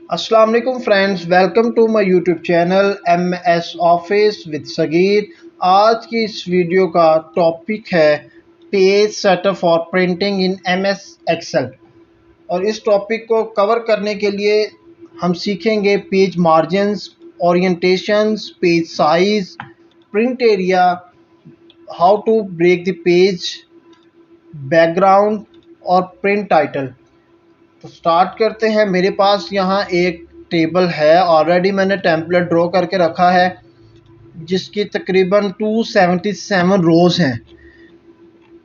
अस्सलाम वालेकुम friends, welcome to my YouTube channel MS office with Sagheer. आज की इस वीडियो का टॉपिक है page setup for printing in MS Excel. और इस टॉपिक को कवर करने के लिए हम सीखेंगे page margins, orientations, page size, print area, how to break the page, background और प्रिंट टाइटल। तो स्टार्ट करते हैं। मेरे पास यहाँ एक टेबल है, ऑलरेडी मैंने टेम्पलेट ड्रॉ करके रखा है जिसकी तकरीबन 277 रोज़ हैं।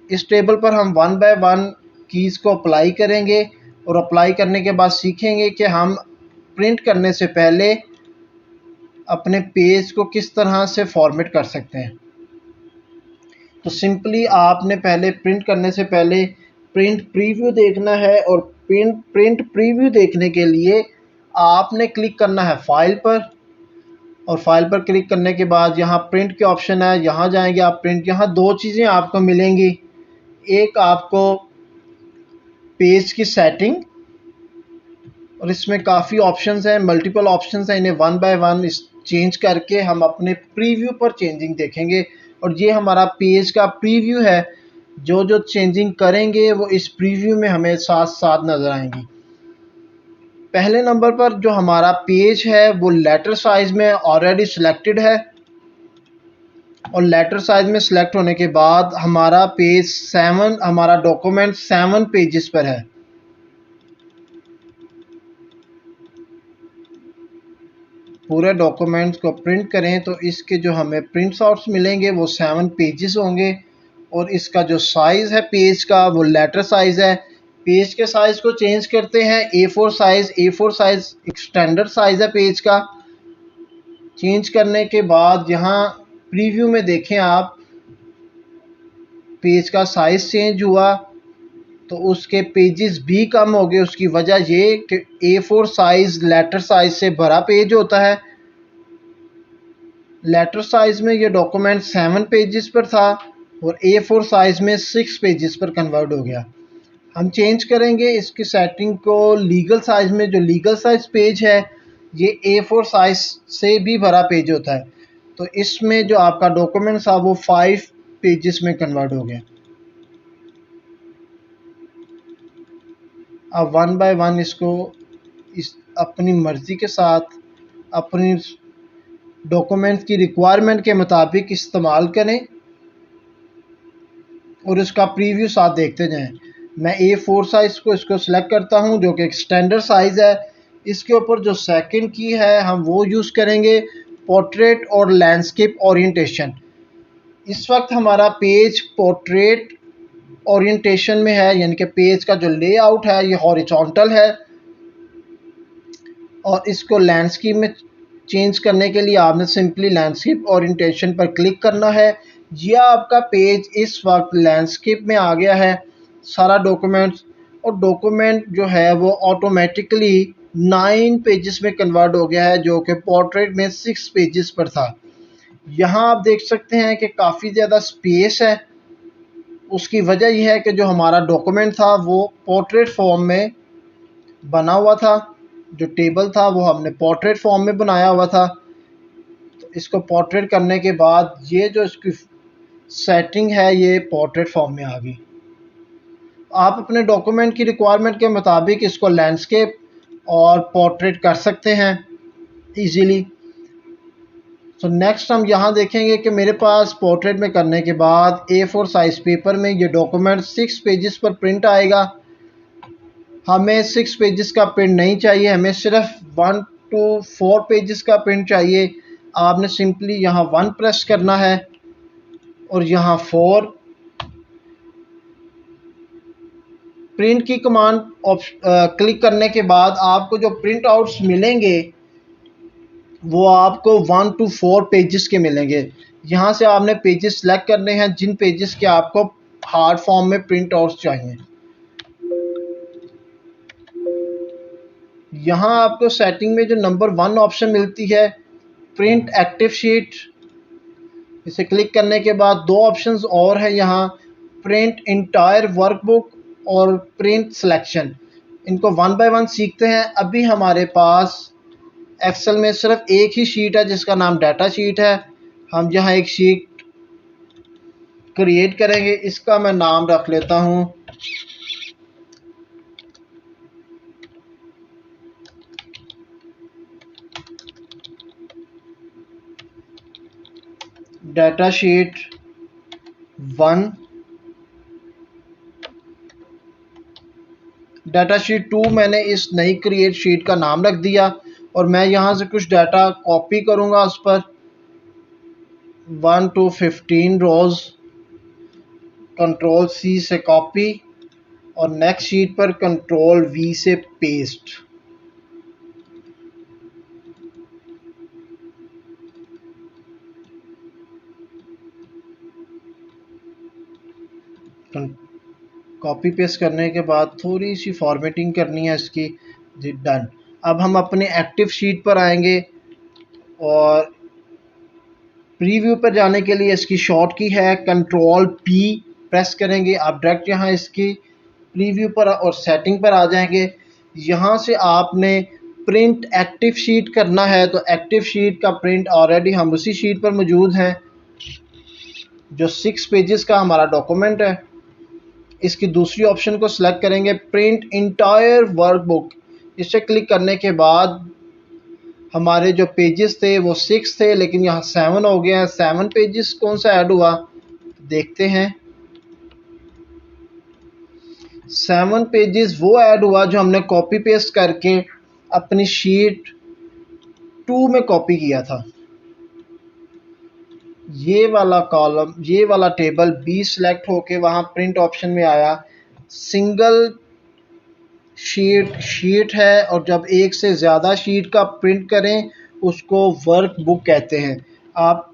इस टेबल पर हम वन बाय वन कीज़ को अप्लाई करेंगे और अप्लाई करने के बाद सीखेंगे कि हम प्रिंट करने से पहले अपने पेज को किस तरह से फॉर्मेट कर सकते हैं। तो सिंपली आपने पहले प्रिंट करने से पहले प्रिंट प्रीव्यू देखना है, और प्रिंट प्रीव्यू देखने के लिए आपने क्लिक करना है फाइल पर, और फाइल पर क्लिक करने के बाद यहाँ प्रिंट के ऑप्शन है, यहाँ जाएंगे आप प्रिंट। यहाँ दो चीज़ें आपको मिलेंगी, एक आपको पेज की सेटिंग, और इसमें काफ़ी ऑप्शंस हैं, मल्टीपल ऑप्शंस हैं। इन्हें वन बाय वन चेंज करके हम अपने प्रीव्यू पर चेंजिंग देखेंगे। और ये हमारा पेज का प्रीव्यू है, जो जो चेंजिंग करेंगे वो इस प्रीव्यू में हमें साथ साथ नज़र आएंगी। पहले नंबर पर जो हमारा पेज है वो लेटर साइज़ में ऑलरेडी सिलेक्टेड है, और लेटर साइज़ में सिलेक्ट होने के बाद हमारा पेज 7, हमारा डॉक्यूमेंट 7 पेजेस पर है। पूरे डॉक्यूमेंट्स को प्रिंट करें तो इसके जो हमें प्रिंट आउट्स मिलेंगे वो 7 पेजेस होंगे। और इसका जो साइज़ है पेज का वो लेटर साइज़ है। पेज के साइज़ को चेंज करते हैं, A4 साइज़। A4 साइज़ एक स्टैंडर्ड साइज़ है पेज का। चेंज करने के बाद यहाँ प्रीव्यू में देखें आप, पेज का साइज़ चेंज हुआ तो उसके पेजेस भी कम हो गए। उसकी वजह ये कि A4 साइज़ लेटर साइज़ से बड़ा पेज होता है। लेटर साइज़ में ये डॉक्यूमेंट 7 पेजेस पर था और A4 साइज़ में 6 पेजेस पर कन्वर्ट हो गया। हम चेंज करेंगे इसकी सेटिंग को लीगल साइज़ में। जो लीगल साइज़ पेज है ये A4 साइज़ से भी बड़ा पेज होता है, तो इसमें जो आपका डॉक्यूमेंट था वो 5 पेजेस में कन्वर्ट हो गया। अब वन बाय वन इसको इस अपनी मर्ज़ी के साथ अपनी डॉक्यूमेंट की रिक्वायरमेंट के मुताबिक इस्तेमाल करें और इसका प्रीव्यू साथ देखते जाएं। मैं A4 साइज़ को इसको सिलेक्ट करता हूं जो कि एक स्टैंडर्ड साइज़ है। इसके ऊपर जो सेकंड की है हम वो यूज़ करेंगे, पोर्ट्रेट और लैंडस्केप ओरिएंटेशन। इस वक्त हमारा पेज पोर्ट्रेट ओरिएंटेशन में है, यानी कि पेज का जो लेआउट है ये हॉरिजॉन्टल है, और इसको लैंडस्केप में चेंज करने के लिए आपने सिंपली लैंडस्केप ओरिएंटेशन पर क्लिक करना है। यह आपका पेज इस वक्त लैंडस्केप में आ गया है सारा डॉक्यूमेंट्स। और डॉक्यूमेंट जो है वो ऑटोमेटिकली 9 पेजेस में कन्वर्ट हो गया है, जो कि पोर्ट्रेट में 6 पेजेस पर था। यहाँ आप देख सकते हैं कि काफ़ी ज़्यादा स्पेस है। उसकी वजह यह है कि जो हमारा डॉक्यूमेंट था वो पोर्ट्रेट फॉर्म में बना हुआ था। जो टेबल था वो हमने पोर्ट्रेट फॉर्म में बनाया हुआ था। तो इसको पोर्ट्रेट करने के बाद ये जो इसकी सेटिंग है ये पोर्ट्रेट फॉर्म में आ गई। आप अपने डॉक्यूमेंट की रिक्वायरमेंट के मुताबिक इसको लैंडस्केप और पोर्ट्रेट कर सकते हैं इजीली। तो नेक्स्ट हम यहाँ देखेंगे कि मेरे पास पोर्ट्रेट में करने के बाद A4 साइज़ पेपर में ये डॉक्यूमेंट 6 पेजेस पर प्रिंट आएगा। हमें 6 पेजेस का प्रिंट नहीं चाहिए, हमें सिर्फ 1 to 4 पेजेस का प्रिंट चाहिए। आपने सिंपली यहाँ 1 प्रेस करना है और यहाँ 4। प्रिंट की कमांड क्लिक करने के बाद आपको जो प्रिंट आउट्स मिलेंगे वो आपको 1 to 4 पेजेस के मिलेंगे। यहाँ से आपने पेजेस सेलेक्ट करने हैं जिन पेजेस के आपको हार्ड फॉर्म में प्रिंट आउट्स चाहिए। यहाँ आपको सेटिंग में जो नंबर 1 ऑप्शन मिलती है प्रिंट एक्टिव शीट, इसे क्लिक करने के बाद दो ऑप्शंस और हैं यहाँ, प्रिंट इंटायर वर्कबुक और प्रिंट सिलेक्शन। इनको वन बाय वन सीखते हैं। अभी हमारे पास एक्सेल में सिर्फ एक ही शीट है जिसका नाम डाटा शीट है। हम यहाँ एक शीट क्रिएट करेंगे, इसका मैं नाम रख लेता हूँ डाटा शीट 1। डाटा शीट 2 मैंने इस नई क्रिएट शीट का नाम रख दिया और मैं यहाँ से कुछ डाटा कॉपी करूँगा उस पर 1 to 15 रोज़, कंट्रोल C से कॉपी और नेक्स्ट शीट पर कंट्रोल V से पेस्ट। कॉपी पेस्ट करने के बाद थोड़ी सी फॉर्मेटिंग करनी है इसकी, जी डन। अब हम अपने एक्टिव शीट पर आएंगे और प्रीव्यू पर जाने के लिए इसकी शॉर्ट की है कंट्रोल P प्रेस करेंगे। आप डायरेक्ट यहाँ इसकी प्रीव्यू पर और सेटिंग पर आ जाएंगे। यहाँ से आपने प्रिंट एक्टिव शीट करना है, तो एक्टिव शीट का प्रिंट ऑलरेडी हम उसी शीट पर मौजूद हैं जो 6 पेजेस का हमारा डॉक्यूमेंट है। इसकी दूसरी ऑप्शन को सिलेक्ट करेंगे, प्रिंट इंटायर वर्कबुक। इसे क्लिक करने के बाद हमारे जो पेजेस थे वो 6 थे, लेकिन यहाँ 7 हो गए हैं। 7 पेजेस कौन सा ऐड हुआ देखते हैं। 7 पेजेस वो ऐड हुआ जो हमने कॉपी पेस्ट करके अपनी शीट 2 में कॉपी किया था। ये वाला कॉलम, ये वाला टेबल B सिलेक्ट होके वहाँ प्रिंट ऑप्शन में आया। सिंगल शीट है और जब एक से ज़्यादा शीट का प्रिंट करें उसको वर्क बुक कहते हैं। आप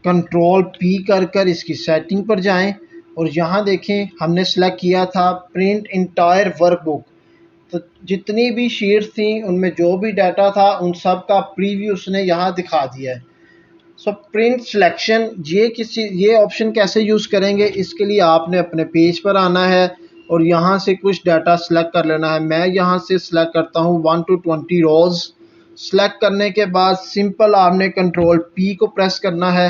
कंट्रोल P कर इसकी सेटिंग पर जाएं और यहाँ देखें हमने सेलेक्ट किया था प्रिंट इंटायर वर्क बुक। तो जितनी भी शीट्स थी उनमें जो भी डाटा था उन सब का प्रीव्यू उसने यहाँ दिखा दिया है। सो प्रिंट सिलेक्शन, ये ऑप्शन कैसे यूज़ करेंगे, इसके लिए आपने अपने पेज पर आना है और यहाँ से कुछ डाटा सेलेक्ट कर लेना है। मैं यहाँ से सिलेक्ट करता हूँ 1 to 20 रोज़। सेलेक्ट करने के बाद सिंपल आपने कंट्रोल P को प्रेस करना है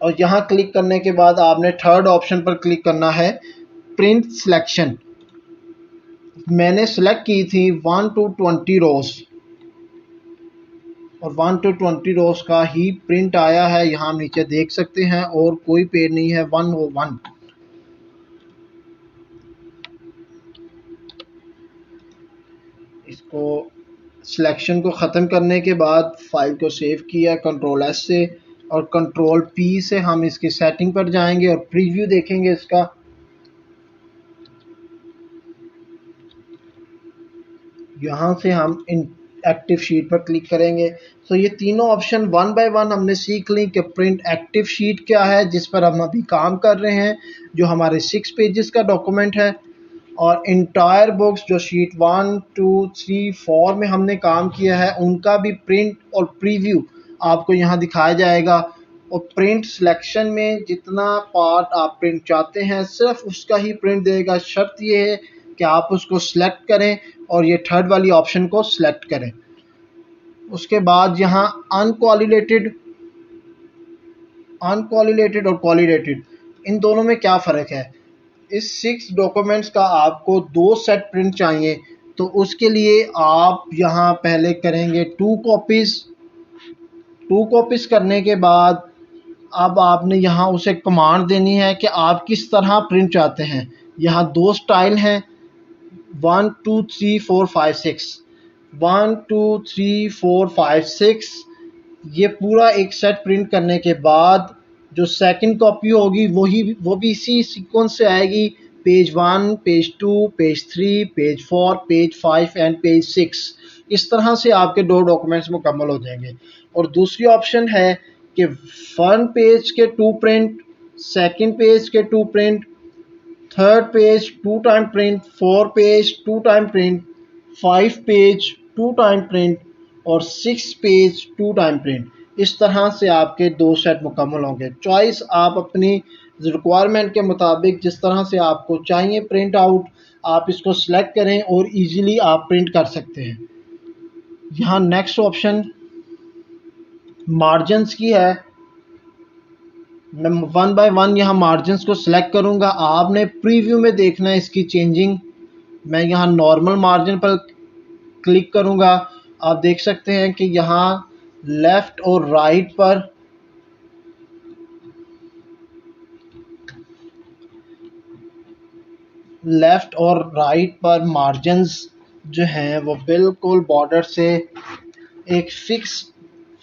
और यहाँ क्लिक करने के बाद आपने थर्ड ऑप्शन पर क्लिक करना है प्रिंट सिलेक्शन। मैंने सेलेक्ट की थी 1 to 20 रोज़ और 1 to 20 रोज़ का ही प्रिंट आया है। यहाँ हम नीचे देख सकते हैं और कोई पेज नहीं है, 101। इसको सिलेक्शन को ख़त्म करने के बाद फाइल को सेव किया कंट्रोल S से और कंट्रोल P से हम इसकी सेटिंग पर जाएंगे और प्रीव्यू देखेंगे इसका। यहाँ से हम इन एक्टिव शीट पर क्लिक करेंगे। तो ये तीनों ऑप्शन वन बाय वन हमने सीख ली कि प्रिंट एक्टिव शीट क्या है जिस पर हम अभी काम कर रहे हैं, जो हमारे 6 पेजेस का डॉक्यूमेंट है, और इंटायर बुक्स जो शीट 1 2 3 4 में हमने काम किया है उनका भी प्रिंट और प्रीव्यू आपको यहाँ दिखाया जाएगा। और प्रिंट सिलेक्शन में जितना पार्ट आप प्रिंट चाहते हैं सिर्फ उसका ही प्रिंट देगा। शर्त ये है कि आप उसको सिलेक्ट करें और ये थर्ड वाली ऑप्शन को सिलेक्ट करें। उसके बाद यहाँ अनकोलिलेटेड और कोलिलेटेड, इन दोनों में क्या फ़र्क है। इस 6 डॉक्यूमेंट्स का आपको 2 सेट प्रिंट चाहिए, तो उसके लिए आप यहाँ पहले करेंगे 2 कॉपीज़ करने के बाद अब आपने यहाँ उसे कमांड देनी है कि आप किस तरह प्रिंट चाहते हैं। यहाँ 2 स्टाइल हैं, 1 2 3 4 5 6, 1 2 3 4 5 6। ये पूरा एक सेट प्रिंट करने के बाद जो सेकंड कॉपी होगी वो भी इसी सीक्वेंस से आएगी, page 1, page 2, page 3, page 4, page 5 and page 6। इस तरह से आपके 2 डॉक्यूमेंट्स मुकम्मल हो जाएंगे। और दूसरी ऑप्शन है कि 1 पेज के 2 प्रिंट, सेकंड पेज के 2 print, third page 2 time print, 4 page 2 time print, 5 page 2 time print और 6 पेज 2 टाइम प्रिंट। इस तरह से आपके 2 सेट मुकम्मल होंगे। चॉइस आप अपनी रिक्वायरमेंट के मुताबिक जिस तरह से आपको चाहिए प्रिंट आउट आप इसको सिलेक्ट करें और इजीली आप प्रिंट कर सकते हैं। यहाँ नेक्स्ट ऑप्शन मार्जिन्स की है। मैं वन बाय वन यहाँ मार्जिन्स को सिलेक्ट करूँगा। आपने प्रीव्यू में देखना है इसकी चेंजिंग। मैं यहाँ नॉर्मल मार्जिन पर क्लिक करूँगा। आप देख सकते हैं कि यहाँ लेफ़्ट और राइट पर मार्जिन्स जो हैं वो बिल्कुल बॉर्डर से एक फ़िक्स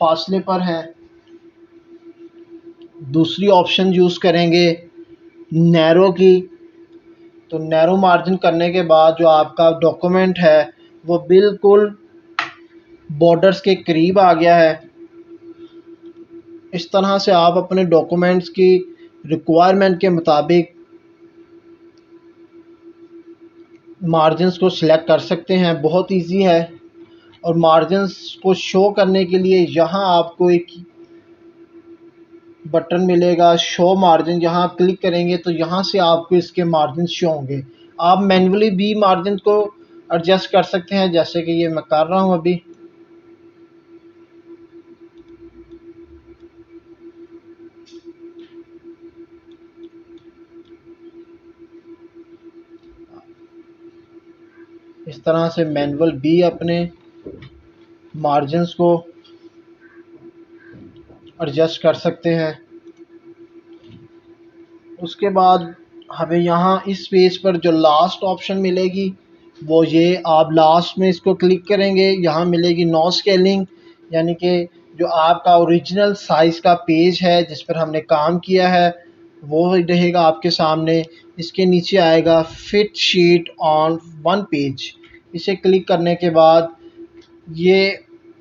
फासले पर हैं। दूसरी ऑप्शन यूज़ करेंगे नैरो की। तो नैरो मार्जिन करने के बाद जो आपका डॉक्यूमेंट है वो बिल्कुल बॉर्डर्स के करीब आ गया है। इस तरह से आप अपने डॉक्यूमेंट्स की रिक्वायरमेंट के मुताबिक मार्जिन्स को सिलेक्ट कर सकते हैं। बहुत इजी है। और मार्जिन्स को शो करने के लिए यहाँ आपको एक बटन मिलेगा शो मार्जिन। यहाँ क्लिक करेंगे तो यहाँ से आपको इसके मार्जिन शो होंगे। आप मैन्युअली भी मार्जिन को एडजस्ट कर सकते हैं, जैसे कि ये मैं कर रहा हूँ अभी। इस तरह से मैनुअल भी अपने मार्जिन्स को एडजस्ट कर सकते हैं। उसके बाद हमें यहाँ इस पेज पर जो लास्ट ऑप्शन मिलेगी वो ये, आप लास्ट में इसको क्लिक करेंगे, यहाँ मिलेगी नो स्केलिंग, यानी कि जो आपका ओरिजिनल साइज़ का पेज है जिस पर हमने काम किया है वो रहेगा आपके सामने। इसके नीचे आएगा fit sheet on one page. इसे क्लिक करने के बाद ये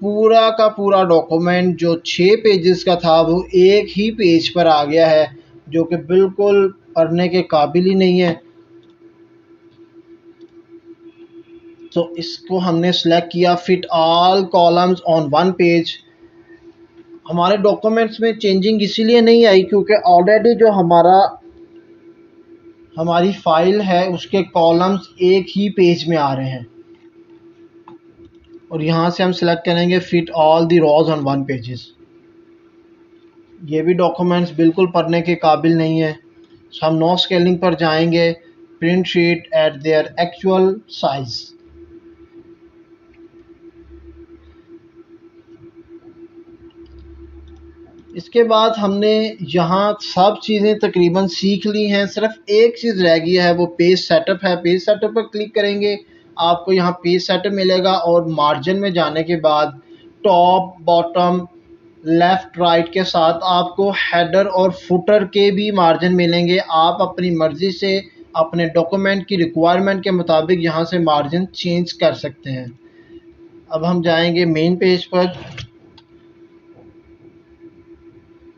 पूरा का पूरा डॉक्यूमेंट जो 6 पेजेस का था वो एक ही पेज पर आ गया है, जो कि बिल्कुल पढ़ने के काबिल ही नहीं है। तो इसको हमने सेलेक्ट किया fit all columns on one page. हमारे डॉक्यूमेंट्स में चेंजिंग इसीलिए नहीं आई क्योंकि ऑलरेडी जो हमारी फाइल है उसके कॉलम्स एक ही पेज में आ रहे हैं। और यहाँ से हम सेलेक्ट करेंगे fit all the rows on one pages. ये भी डॉक्यूमेंट्स बिल्कुल पढ़ने के काबिल नहीं है। तो हम नो स्केलिंग पर जाएंगे, print sheet at their actual size. इसके बाद हमने यहाँ सब चीज़ें तकरीबन सीख ली हैं। सिर्फ एक चीज़ रह गई है, वो पेज सेटअप है। पेज सेटअप पर क्लिक करेंगे, आपको यहाँ पेज सेटअप मिलेगा और मार्जिन में जाने के बाद टॉप बॉटम लेफ़्ट राइट के साथ आपको हेडर और फुटर के भी मार्जिन मिलेंगे। आप अपनी मर्ज़ी से अपने डॉक्यूमेंट की रिक्वायरमेंट के मुताबिक यहाँ से मार्जिन चेंज कर सकते हैं। अब हम जाएंगे मेन पेज पर।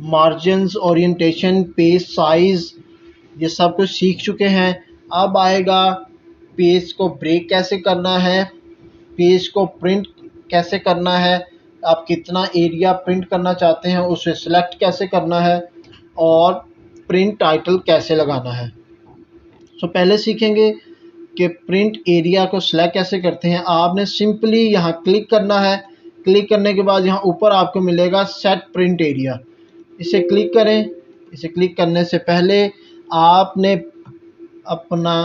मार्जिन्स, ओरिएंटेशन, पेज साइज़, ये सब कुछ सीख चुके हैं। अब आएगा पेज को ब्रेक कैसे करना है, पेज को प्रिंट कैसे करना है, आप कितना एरिया प्रिंट करना चाहते हैं उसे सिलेक्ट कैसे करना है, और प्रिंट टाइटल कैसे लगाना है। तो पहले सीखेंगे कि प्रिंट एरिया को सिलेक्ट कैसे करते हैं। आपने सिंपली यहाँ क्लिक करना है। क्लिक करने के बाद यहाँ ऊपर आपको मिलेगा सेट प्रिंट एरिया, इसे क्लिक करें। इसे क्लिक करने से पहले आपने अपना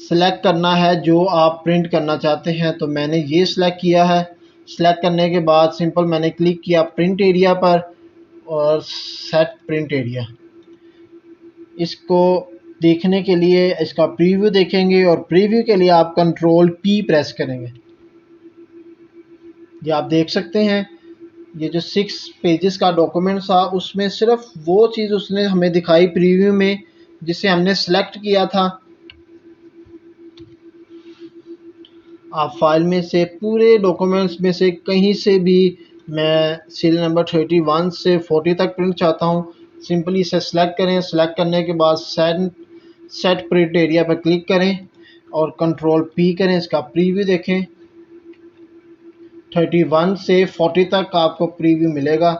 सेलेक्ट करना है जो आप प्रिंट करना चाहते हैं। तो मैंने ये सिलेक्ट किया है। सेलेक्ट करने के बाद सिंपल मैंने क्लिक किया प्रिंट एरिया पर और सेट प्रिंट एरिया। इसको देखने के लिए इसका प्रीव्यू देखेंगे और प्रीव्यू के लिए आप कंट्रोल P प्रेस करेंगे। ये आप देख सकते हैं, ये जो 6 पेजेस का डॉक्यूमेंट था उसमें सिर्फ वो चीज़ उसने हमें दिखाई प्रीव्यू में जिसे हमने सेलेक्ट किया था। आप फाइल में से पूरे डॉक्यूमेंट्स में से कहीं से भी, मैं सीरियल नंबर 31 से 40 तक प्रिंट चाहता हूँ, सिंपली इसे सेलेक्ट करें। सेलेक्ट करने के बाद सेट प्रिंट एरिया पर क्लिक करें और कंट्रोल P करें। इसका प्रीव्यू देखें, 31 से 40 तक आपको प्रीव्यू मिलेगा।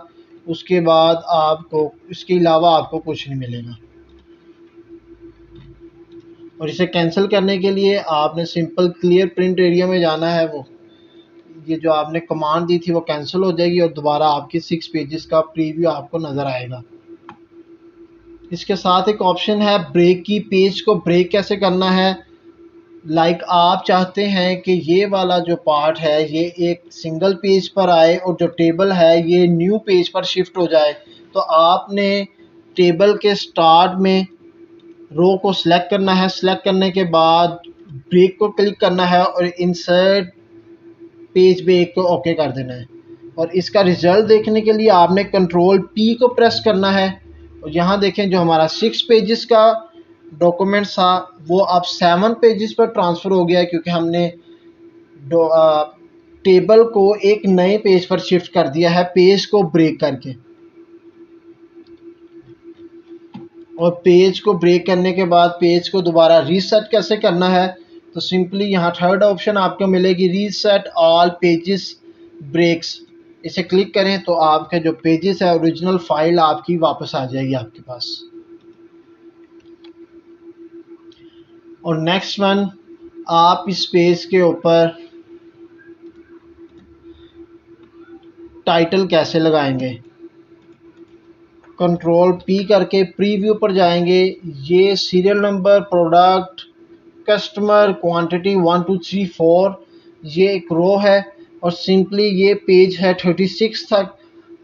उसके बाद आपको इसके अलावा आपको कुछ नहीं मिलेगा। और इसे कैंसिल करने के लिए आपने सिंपल क्लियर प्रिंट एरिया में जाना है। वो ये जो आपने कमांड दी थी वो कैंसिल हो जाएगी और दोबारा आपकी 6 पेजेस का प्रीव्यू आपको नज़र आएगा। इसके साथ एक ऑप्शन है ब्रेक की। पेज को ब्रेक कैसे करना है, आप चाहते हैं कि ये वाला जो पार्ट है ये एक सिंगल पेज पर आए और जो टेबल है ये न्यू पेज पर शिफ्ट हो जाए, तो आपने टेबल के स्टार्ट में रो को सिलेक्ट करना है। सिलेक्ट करने के बाद ब्रेक को क्लिक करना है और इंसर्ट पेज ब्रेक को ओके कर देना है। और इसका रिजल्ट देखने के लिए आपने कंट्रोल पी को प्रेस करना है और यहाँ देखें जो हमारा 6 पेजेस का डॉक्यूमेंट था वो अब 7 पेजेस पर ट्रांसफ़र हो गया है, क्योंकि हमने टेबल को एक नए पेज पर शिफ्ट कर दिया है पेज को ब्रेक करके। और पेज को ब्रेक करने के बाद पेज को दोबारा रीसेट कैसे करना है, तो सिंपली यहाँ थर्ड ऑप्शन आपको मिलेगी रीसेट ऑल पेजेस ब्रेक्स। इसे क्लिक करें तो आपके जो पेजेस है ओरिजिनल फाइल आपकी वापस आ जाएगी आपके पास। और नेक्स्ट वन, आप इस पेज के ऊपर टाइटल कैसे लगाएंगे। कंट्रोल पी करके प्रीव्यू पर जाएंगे। ये serial number, product, customer, quantity 1 2 3 4 ये एक रो है और सिंपली ये पेज है 36 तक।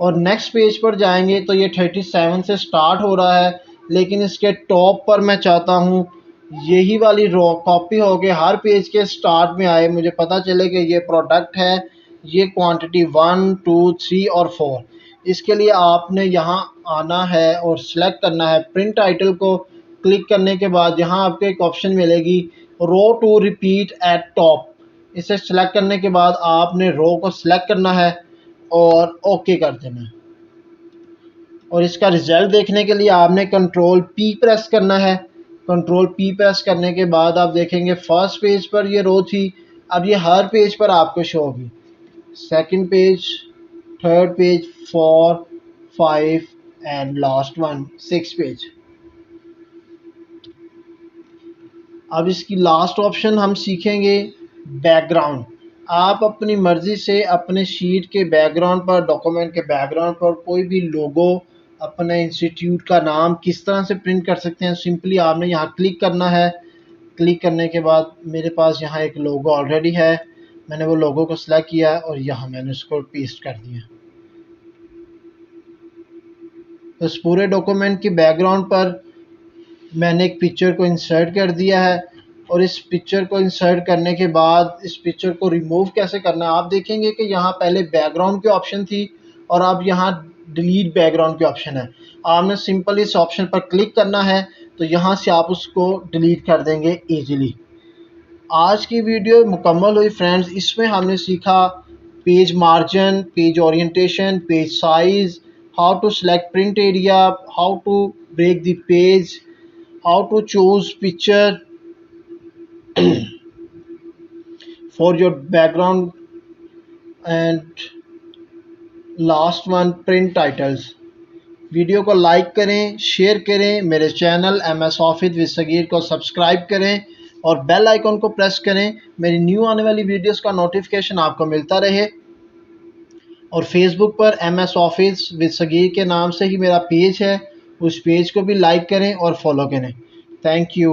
और नेक्स्ट पेज पर जाएंगे तो ये 37 से स्टार्ट हो रहा है, लेकिन इसके टॉप पर मैं चाहता हूँ यही वाली रो कॉपी हो के हर पेज के स्टार्ट में आए। मुझे पता चले कि ये प्रोडक्ट है, ये क्वांटिटी 1 2 3 और 4। इसके लिए आपने यहाँ आना है और सिलेक्ट करना है प्रिंट टाइटल को। क्लिक करने के बाद यहाँ आपको एक ऑप्शन मिलेगी रो टू रिपीट एट टॉप। इसे सिलेक्ट करने के बाद आपने रो को सिलेक्ट करना है और ओके कर देना है। और इसका रिजल्ट देखने के लिए आपने कंट्रोल पी प्रेस करना है। कंट्रोल पी प्रेस करने के बाद आप देखेंगे फर्स्ट पेज पर ये रो थी, अब ये हर पेज पर आपको शो होगी। Second page, third page, 4 5 and last one 6 page. अब इसकी लास्ट ऑप्शन हम सीखेंगे बैकग्राउंड। आप अपनी मर्ज़ी से अपने शीट के बैकग्राउंड पर, डॉक्यूमेंट के बैकग्राउंड पर कोई भी लोगो, अपने इंस्टीट्यूट का नाम किस तरह से प्रिंट कर सकते हैं। सिंपली आपने यहाँ क्लिक करना है। क्लिक करने के बाद मेरे पास यहाँ एक लोगो ऑलरेडी है, मैंने वो लोगो को सिलेक्ट किया और यहाँ मैंने उसको पेस्ट कर दिया। तो इस पूरे डॉक्यूमेंट की बैकग्राउंड पर मैंने एक पिक्चर को इंसर्ट कर दिया है। और इस पिक्चर को इंसर्ट करने के बाद इस पिक्चर को रिमूव कैसे करना है, आप देखेंगे कि यहाँ पहले बैकग्राउंड की ऑप्शन थी और अब यहाँ डिलीट बैकग्राउंड की ऑप्शन है। आपने सिंपल इस ऑप्शन पर क्लिक करना है तो यहाँ से आप उसको डिलीट कर देंगे ईजिली। आज की वीडियो मुकम्मल हुई फ्रेंड्स। इसमें हमने सीखा page margin, page orientation, page size, how to select print area, how to break the page, how to choose picture for your background, and last one print titles। Video को like करें, share करें, मेरे channel MS office with Sagheer को subscribe करें और bell icon को press करें, मेरी न्यू आने वाली वीडियोस का नोटिफिकेशन आपको मिलता रहे। और फेसबुक पर MS ऑफिस विद सगीर के नाम से ही मेरा पेज है, उस पेज को भी लाइक करें और फॉलो करें। Thank you.